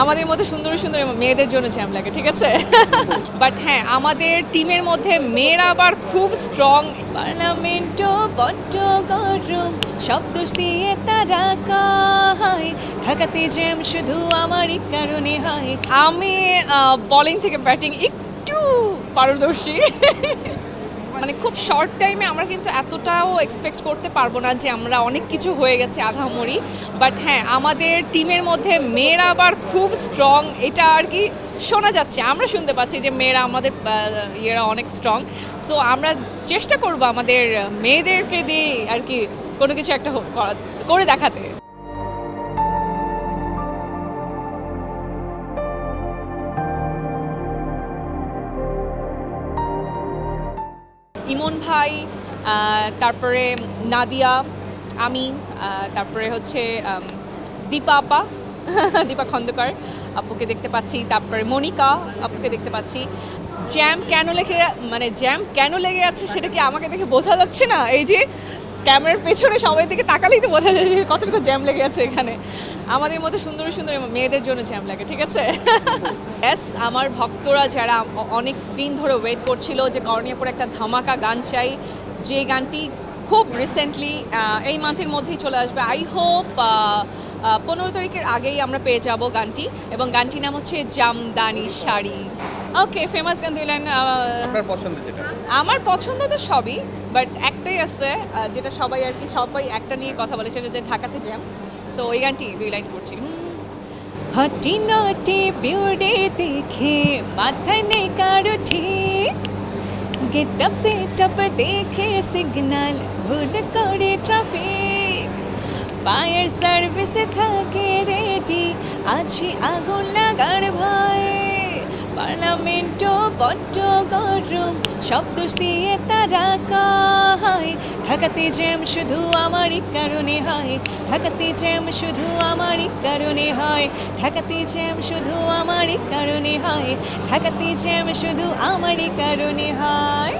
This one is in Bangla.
আমাদের মধ্যে সুন্দর সুন্দর মেয়েদের জন্য জ্যাম লাগে, ঠিক আছে? বাট হ্যাঁ, আমাদের টিমের মধ্যে মেয়েরা আবার খুব স্ট্রং। পার্লামেন্টও বড্ড গরম, সব দোষ দিয়ে তারা কাহায়, ঢাকাতে জ্যাম শুধু আমারই কারণে হয়। আমি বোলিং থেকে ব্যাটিং একটু পারদর্শী। মানে খুব শর্ট টাইমে আমরা কিন্তু এতটাও এক্সপেক্ট করতে পারবো না যে আমরা অনেক কিছু হয়ে গেছে আধামরি। বাট হ্যাঁ, আমাদের টিমের মধ্যে মেয়েরা আবার খুব স্ট্রং, এটা আর কি শোনা যাচ্ছে, আমরা শুনতে পাচ্ছি যে মেয়েরা আমাদের ইয়েরা অনেক স্ট্রং। সো আমরা চেষ্টা করব আমাদের মেয়েদেরকে দিয়ে আর কি কোনো কিছু একটা করে দেখাতে। ইমন ভাই, তারপরে নাদিয়া, আমি, তারপরে হচ্ছে দীপা আপা, দীপা খন্দকার আপুকে দেখতে পাচ্ছি, তারপরে মনিকা আপুকে দেখতে পাচ্ছি। জ্যাম কেন লেগে আছে সেটা কি আমাকে দেখে বোঝা যাচ্ছে না? এই যে ক্যামেরার পেছনে সবাই দিকে তাকালেই তো বোঝা যায় যে কতটুকু জ্যাম লেগে আছে এখানে। আমাদের মধ্যে সুন্দর সুন্দর মেয়েদের জন্য জ্যাম লাগে, ঠিক আছে? ব্যাস, আমার ভক্তরা যারা অনেক দিন ধরে ওয়েট করছিল যে করণীয়পুর একটা ধামাকা গান চাই, যে গানটি খুব রিসেন্টলি এই মান্থের মধ্যেই চলে আসবে। আই হোপ 15 তারিখের আগেই আমরা পেয়ে যাব গানটি, এবং গানটির নাম হচ্ছে জামদানি শাড়ি। ওকে, ফেমাস গান দিলেন। আপনার পছন্দ যেটা? আমার পছন্দ তো সবই, বাট একটাই আছে যেটা সবাই আর কি সবাই একটা নিয়ে কথা বলে, সেটা হচ্ছে ঢাকাতে জ্যাম। সো ওই গানটি 2 লাইন করছি। হটি নটি বিউটি দেখে মাথায় নেই কারো ঠিক, গেট আপ সেট আপ দেখে সিগন্যাল ভুল করে ট্রাফিক, ফায়ার সার্ভিসে থাকে রেডি, আছি আগুন লাগার ভয়ে, পার্লামেন্টও বড্ড গরম, সব দোষ দিয়ে তারা কাহায়, ঢাকাতে জ্যাম শুধু আমারই কারণে হয়, ঢাকাতে জ্যাম শুধু আমারই কারণে হয়, ঢাকাতে জ্যাম শুধু আমারই কারণে হয়, ঢাকাতে জ্যাম শুধু আমারই কারণে হয়।